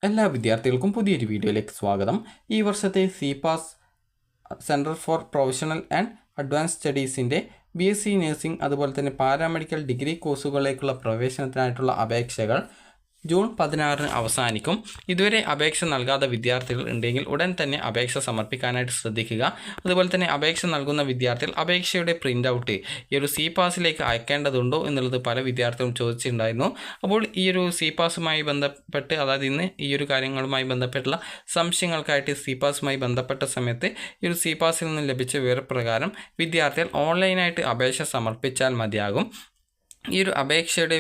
എല്ലാ വിദ്യാർത്ഥികൾക്കും പുതിയൊരു വീഡിയോയിലേക്ക് സ്വാഗതം. ഈ വർഷത്തെ CPAS centre for professional and advance സ്റ്റഡീസിൻ്റെ BSc നഴ്സിംഗ് അതുപോലെ തന്നെ പാരാമെഡിക്കൽ ഡിഗ്രി കോഴ്സുകളിലേക്കുള്ള പ്രവേശനത്തിനായിട്ടുള്ള അപേക്ഷകൾ ജൂൺ 16 അവസാനിക്കും. ഇതുവരെ അപേക്ഷ നൽകാത്ത വിദ്യാർത്ഥികൾ ഉണ്ടെങ്കിൽ ഉടൻ തന്നെ അപേക്ഷ സമർപ്പിക്കാനായിട്ട് ശ്രദ്ധിക്കുക. അതുപോലെ തന്നെ അപേക്ഷ നൽകുന്ന വിദ്യാർത്ഥികൾ അപേക്ഷയുടെ പ്രിൻ്റ് ഔട്ട് ഈ ഒരു സിപാസിലേക്ക് അയക്കേണ്ടതുണ്ടോ എന്നുള്ളത് പല വിദ്യാർത്ഥികളും ചോദിച്ചിട്ടുണ്ടായിരുന്നു. അപ്പോൾ ഈ ഒരു സിപാസുമായി ബന്ധപ്പെട്ട്, അതായത് ഇന്ന് ഈ ഒരു കാര്യങ്ങളുമായി ബന്ധപ്പെട്ടുള്ള സംശയങ്ങൾക്കായിട്ട് സിപാസുമായി ബന്ധപ്പെട്ട സമയത്ത് ഈ ഒരു സിപാസിൽ നിന്ന് ലഭിച്ച വിവരപ്രകാരം വിദ്യാർത്ഥികൾ ഓൺലൈനായിട്ട് അപേക്ഷ സമർപ്പിച്ചാൽ മതിയാകും. ഈ ഒരു അപേക്ഷയുടെ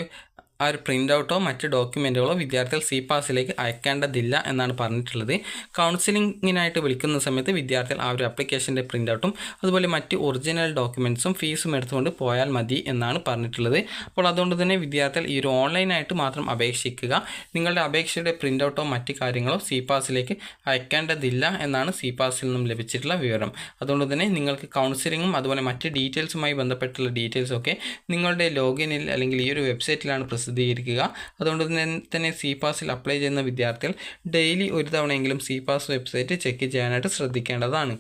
ആ ഒരു പ്രിൻ്റ് ഔട്ടോ മറ്റ് ഡോക്യുമെൻറ്റുകളോ വിദ്യാർത്ഥികൾ സിപാസിലേക്ക് അയക്കേണ്ടതില്ല എന്നാണ് പറഞ്ഞിട്ടുള്ളത്. കൗൺസിലിങ്ങിനായിട്ട് വിളിക്കുന്ന സമയത്ത് വിദ്യാർത്ഥികൾ ആ ഒരു ആപ്ലിക്കേഷൻ്റെ പ്രിൻ്റ് ഔട്ടും അതുപോലെ മറ്റ് ഒറിജിനൽ ഡോക്യുമെൻറ്റ്സും ഫീസും എടുത്തുകൊണ്ട് പോയാൽ മതി എന്നാണ് പറഞ്ഞിട്ടുള്ളത്. അപ്പോൾ അതുകൊണ്ട് തന്നെ വിദ്യാർത്ഥികൾ ഈ ഒരു ഓൺലൈനായിട്ട് മാത്രം അപേക്ഷിക്കുക. നിങ്ങളുടെ അപേക്ഷയുടെ പ്രിൻ്റ് ഔട്ടോ മറ്റ് കാര്യങ്ങളോ സിപാസിലേക്ക് അയക്കേണ്ടതില്ല എന്നാണ് സിപാസിൽ നിന്നും ലഭിച്ചിട്ടുള്ള വിവരം. അതുകൊണ്ട് തന്നെ നിങ്ങൾക്ക് കൗൺസിലിങ്ങും അതുപോലെ മറ്റ് ഡീറ്റെയിൽസുമായി ബന്ധപ്പെട്ടുള്ള ഡീറ്റെയിൽസൊക്കെ നിങ്ങളുടെ ലോഗിനിൽ അല്ലെങ്കിൽ ഈ ഒരു വെബ്സൈറ്റിലാണ് പ്രസിദ്ധീകരിക്കുക. അതുകൊണ്ട് തന്നെ സിപാസിൽ അപ്ലൈ ചെയ്യുന്ന വിദ്യാർത്ഥികൾ ഡെയിലി ഒരു തവണയെങ്കിലും സിപാസ് വെബ്സൈറ്റ് ചെക്ക് ചെയ്യാനായിട്ട് ശ്രദ്ധിക്കേണ്ടതാണ്.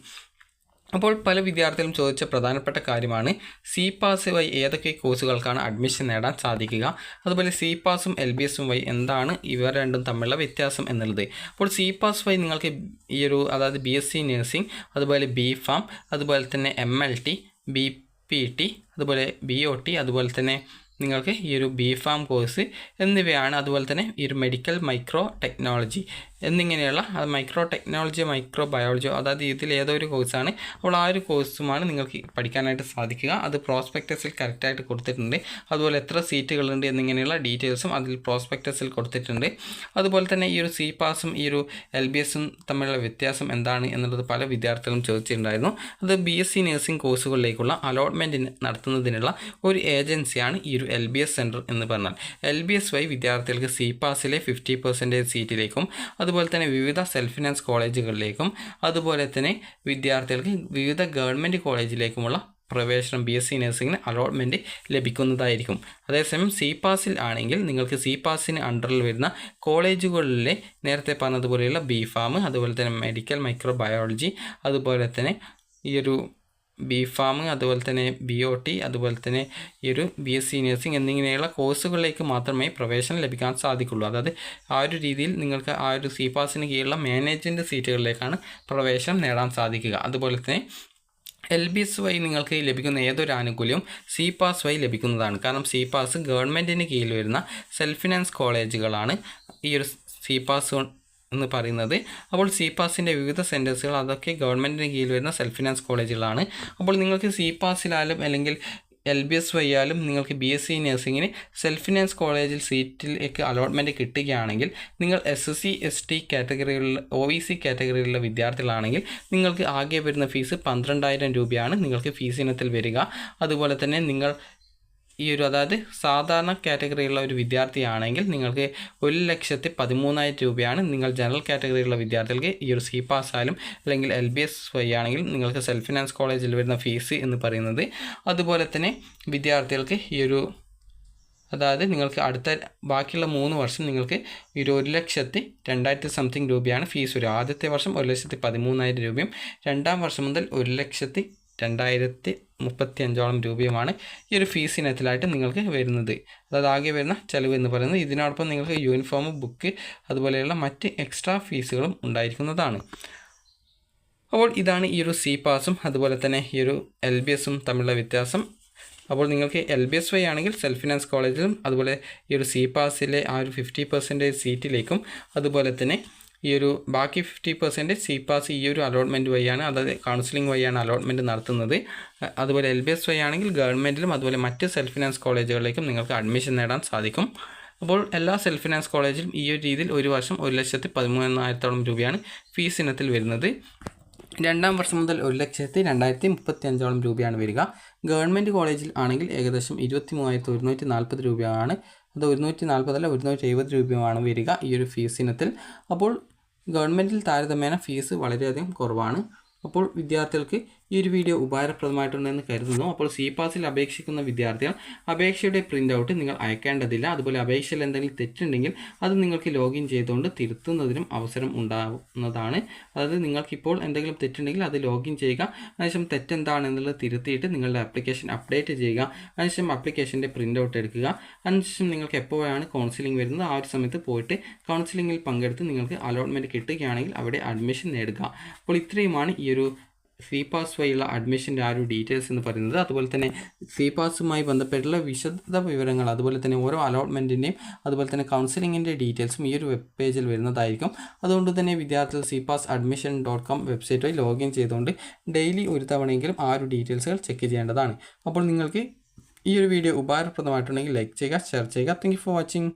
അപ്പോൾ പല വിദ്യാർത്ഥികളും ചോദിച്ച പ്രധാനപ്പെട്ട കാര്യമാണ് സിപാസ് വഴി ഏതൊക്കെ കോഴ്സുകൾക്കാണ് അഡ്മിഷൻ നേടാൻ സാധിക്കുക, അതുപോലെ സിപാസും LBSും വഴി എന്താണ് ഇവ രണ്ടും തമ്മിലുള്ള വ്യത്യാസം എന്നുള്ളത്. അപ്പോൾ സിപാസ് വഴി നിങ്ങൾക്ക് ഈ ഒരു അതായത് BSc നഴ്സിംഗ്, അതുപോലെ BPharm, അതുപോലെ തന്നെ MLT, BPT, അതുപോലെ BOT, അതുപോലെ തന്നെ നിങ്ങൾക്ക് ഈ ഒരു BPharm കോഴ്സ് എന്നിവയാണ്. അതുപോലെ തന്നെ ഈ ഒരു മെഡിക്കൽ മൈക്രോ ടെക്നോളജി എന്നിങ്ങനെയുള്ള മൈക്രോ ടെക്നോളജിയോ മൈക്രോ ബയോളജിയോ, അതായത് ഇതിൽ ഏതോ ഒരു കോഴ്സാണ്. അപ്പോൾ ആ ഒരു കോഴ്സുമാണ് നിങ്ങൾക്ക് പഠിക്കാനായിട്ട് സാധിക്കുക. അത് പ്രോസ്പെക്ടസിൽ കറക്റ്റായിട്ട് കൊടുത്തിട്ടുണ്ട്. അതുപോലെ എത്ര സീറ്റുകളുണ്ട് എന്നിങ്ങനെയുള്ള ഡീറ്റെയിൽസും അതിൽ പ്രോസ്പെക്ടസിൽ കൊടുത്തിട്ടുണ്ട്. അതുപോലെ തന്നെ ഈ ഒരു സിപാസും ഈ ഒരു LBSും തമ്മിലുള്ള വ്യത്യാസം എന്താണ് എന്നുള്ളത് പല വിദ്യാർത്ഥികളും ചോദിച്ചിട്ടുണ്ടായിരുന്നു. അത് BSc നഴ്സിംഗ് കോഴ്സുകളിലേക്കുള്ള അലോട്ട്മെൻറ്റ് നടത്തുന്നതിനുള്ള ഒരു ഏജൻസിയാണ് ഈ ഒരു LBS സെൻറ്റർ എന്ന് പറഞ്ഞാൽ. LBS വഴി വിദ്യാർത്ഥികൾക്ക് സിപാസിലെ 50% സീറ്റിലേക്കും അതുപോലെ തന്നെ വിവിധ സെൽഫ് ഫിനാൻസ് കോളേജുകളിലേക്കും അതുപോലെ തന്നെ വിദ്യാർത്ഥികൾക്ക് വിവിധ ഗവൺമെൻറ് കോളേജിലേക്കുമുള്ള പ്രവേശനം BSc നഴ്സിംഗിന് അലോട്ട്മെൻറ്റ് ലഭിക്കുന്നതായിരിക്കും. അതേസമയം സിപാസിൽ ആണെങ്കിൽ നിങ്ങൾക്ക് സിപാസിന് അണ്ടറിൽ വരുന്ന കോളേജുകളിലെ നേരത്തെ പറഞ്ഞതുപോലെയുള്ള BPharm, അതുപോലെ തന്നെ മെഡിക്കൽ മൈക്രോ ബയോളജി, അതുപോലെ തന്നെ ഈ ഒരു BPharm, അതുപോലെ തന്നെ BOT, അതുപോലെ തന്നെ ഈ ഒരു BSc നഴ്സിംഗ് എന്നിങ്ങനെയുള്ള കോഴ്സുകളിലേക്ക് മാത്രമേ പ്രവേശനം ലഭിക്കാൻ സാധിക്കുള്ളൂ. അതായത് ആ ഒരു രീതിയിൽ നിങ്ങൾക്ക് ആ ഒരു സിപാസിന് കീഴിലുള്ള മാനേജ്മെൻറ്റ് സീറ്റുകളിലേക്കാണ് പ്രവേശനം നേടാൻ സാധിക്കുക. അതുപോലെ തന്നെ LBS വഴി നിങ്ങൾക്ക് ലഭിക്കുന്ന ഏതൊരു ആനുകൂല്യവും സിപാസ് വഴി ലഭിക്കുന്നതാണ്. കാരണം സിപാസ് ഗവൺമെൻറ്റിന് കീഴിൽ വരുന്ന സെൽഫ് ഫിനാൻസ് കോളേജുകളാണ് ഈ ഒരു സിപാസ് എന്ന് പറയുന്നത്. അപ്പോൾ സിപാസിൻ്റെ വിവിധ സെൻറ്റേഴ്സുകൾ അതൊക്കെ ഗവൺമെൻറ്റിന് കീഴിൽ വരുന്ന സെൽഫ് ഫിനാൻസ് കോളേജുകളാണ്. അപ്പോൾ നിങ്ങൾക്ക് സിപാസിലായാലും അല്ലെങ്കിൽ LBS വഴിയാലും നിങ്ങൾക്ക് BSc നഴ്സിംഗിന് സെൽഫ് ഫിനാൻസ് കോളേജിൽ സീറ്റിലേക്ക് അലോട്ട്മെൻറ്റ് കിട്ടുകയാണെങ്കിൽ നിങ്ങൾ SC ST കാറ്റഗറിയിലുള്ള OBC കാറ്റഗറിയിലുള്ള വിദ്യാർത്ഥികളാണെങ്കിൽ നിങ്ങൾക്ക് ആകെ വരുന്ന ഫീസ് 12,000 രൂപയാണ് നിങ്ങൾക്ക് ഫീസ് ഇനത്തിൽ വരിക. അതുപോലെ തന്നെ നിങ്ങൾ ഈ ഒരു അതായത് സാധാരണ കാറ്റഗറിയുള്ള ഒരു വിദ്യാർത്ഥിയാണെങ്കിൽ നിങ്ങൾക്ക് 1,13,000 രൂപയാണ്. നിങ്ങൾ ജനറൽ കാറ്റഗറിയുള്ള വിദ്യാർത്ഥികൾക്ക് ഈ ഒരു സിപാസ് ആയാലും അല്ലെങ്കിൽ LBS വഴിയാണെങ്കിൽ നിങ്ങൾക്ക് സെൽഫ് ഫിനാൻസ് കോളേജിൽ വരുന്ന ഫീസ് എന്ന് പറയുന്നത്. അതുപോലെ തന്നെ വിദ്യാർത്ഥികൾക്ക് ഈ ഒരു അതായത് നിങ്ങൾക്ക് അടുത്ത ബാക്കിയുള്ള 3 വർഷം നിങ്ങൾക്ക് ഈ ഒരു 1,02,000 സംതിങ് രൂപയാണ് ഫീസ് വരിക. ആദ്യത്തെ വർഷം 1,13,000 രൂപയും രണ്ടാം വർഷം മുതൽ 1,02,035 രൂപയുമാണ് ഈ ഒരു ഫീസ് ഇനത്തിലായിട്ട് നിങ്ങൾക്ക് വരുന്നത്. അതായത് ആകെ വരുന്ന ചിലവ് എന്ന് പറയുന്നത്. ഇതിനോടൊപ്പം നിങ്ങൾക്ക് യൂണിഫോം, ബുക്ക് അതുപോലെയുള്ള മറ്റ് എക്സ്ട്രാ ഫീസുകളും ഉണ്ടായിരിക്കുന്നതാണ്. അപ്പോൾ ഇതാണ് ഈ ഒരു സിപാസും അതുപോലെ തന്നെ ഈ ഒരു LBSും തമ്മിലുള്ള വ്യത്യാസം. അപ്പോൾ നിങ്ങൾക്ക് LBS വഴി ആണെങ്കിൽ സെൽഫ് ഫിനാൻസ് കോളേജിലും അതുപോലെ ഈ ഒരു സിപാസിലെ ആ ഒരു 50% സീറ്റിലേക്കും അതുപോലെ തന്നെ ഈ ഒരു ബാക്കി 50% സിപാസ് ഈ ഒരു അലോട്ട്മെൻറ്റ് വഴിയാണ്, അതായത് കൗൺസിലിംഗ് വഴിയാണ് അലോട്ട്മെൻറ്റ് നടത്തുന്നത്. അതുപോലെ LBS വഴി ആണെങ്കിൽ ഗവൺമെൻറ്റിലും അതുപോലെ മറ്റ് സെൽഫ് ഫിനാൻസ് കോളേജുകളിലേക്കും നിങ്ങൾക്ക് അഡ്മിഷൻ നേടാൻ സാധിക്കും. അപ്പോൾ എല്ലാ സെൽഫ് ഫിനാൻസ് കോളേജിലും ഈ ഒരു രീതിയിൽ ഒരു വർഷം 1,13,000 രൂപയാണ് ഫീസ് ഇനത്തിൽ വരുന്നത്. രണ്ടാം വർഷം മുതൽ 1,02,035 രൂപയാണ് വരിക. ഗവൺമെൻറ് കോളേജിൽ ആണെങ്കിൽ ഏകദേശം 23,140 രൂപയാണ്. അത് 140 അല്ല 170 രൂപയാണ് വരിക ഈ ഒരു ഫീസ് ഇനത്തിൽ. അപ്പോൾ ഗവൺമെൻറ്റിൽ താരതമ്യേന ഫീസ് വളരെയധികം കുറവാണ്. അപ്പോൾ വിദ്യാർത്ഥികൾക്ക് ഈ ഒരു വീഡിയോ ഉപകാരപ്രദമായിട്ടുണ്ടെന്ന് കരുതുന്നു. അപ്പോൾ സി പാസിൽ അപേക്ഷിക്കുന്ന വിദ്യാർത്ഥികൾ അപേക്ഷയുടെ പ്രിൻ്റ് ഔട്ട് നിങ്ങൾ അയക്കേണ്ടതില്ല. അതുപോലെ അപേക്ഷയിൽ എന്തെങ്കിലും തെറ്റുണ്ടെങ്കിൽ അത് നിങ്ങൾക്ക് ലോഗിൻ ചെയ്തുകൊണ്ട് തിരുത്തുന്നതിനും അവസരം ഉണ്ടാകുന്നതാണ്. അതായത് നിങ്ങൾക്കിപ്പോൾ എന്തെങ്കിലും തെറ്റുണ്ടെങ്കിൽ അത് ലോഗിൻ ചെയ്യുക, അതിനുശേഷം തെറ്റെന്താണെന്നുള്ളത് തിരുത്തിയിട്ട് നിങ്ങളുടെ ആപ്ലിക്കേഷൻ അപ്ഡേറ്റ് ചെയ്യുക, അതിനുശേഷം ആപ്ലിക്കേഷൻ്റെ പ്രിൻ്റ് ഔട്ട് എടുക്കുക. അതിനുശേഷം നിങ്ങൾക്ക് എപ്പോഴാണ് കൗൺസിലിംഗ് വരുന്നത് ആ ഒരു സമയത്ത് പോയിട്ട് കൗൺസിലിംഗിൽ പങ്കെടുത്ത് നിങ്ങൾക്ക് അലോട്ട്മെൻറ്റ് കിട്ടുകയാണെങ്കിൽ അവിടെ അഡ്മിഷൻ നേടുക. അപ്പോൾ ഇത്രയുമാണ് ഈ ഒരു സി പാസ് വഴിയുള്ള അഡ്മിഷൻ്റെ ആ ഒരു ഡീറ്റെയിൽസ് എന്ന് പറയുന്നത്. അതുപോലെ തന്നെ സി പാസുമായി ബന്ധപ്പെട്ടുള്ള വിശദ വിവരങ്ങൾ, അതുപോലെ തന്നെ ഓരോ അലോട്ട്മെൻറ്റിൻ്റെയും അതുപോലെ തന്നെ കൗൺസിലിങ്ങിൻ്റെ ഡീറ്റെയിൽസും ഈ ഒരു വെബ് പേജിൽ വരുന്നതായിരിക്കും. അതുകൊണ്ട് തന്നെ വിദ്യാർത്ഥികൾ cpassadmission.com വെബ്സൈറ്റ് വഴി ലോഗിൻ ചെയ്തുകൊണ്ട് ഡെയിലി ഒരു തവണയെങ്കിലും ആ ഒരു ഡീറ്റെയിൽസുകൾ ചെക്ക് ചെയ്യേണ്ടതാണ്. അപ്പോൾ നിങ്ങൾക്ക് ഈ ഒരു വീഡിയോ ഉപകാരപ്രദമായിട്ടുണ്ടെങ്കിൽ ലൈക്ക് ചെയ്യുക, ഷെയർ ചെയ്യുക. Thank you for watching.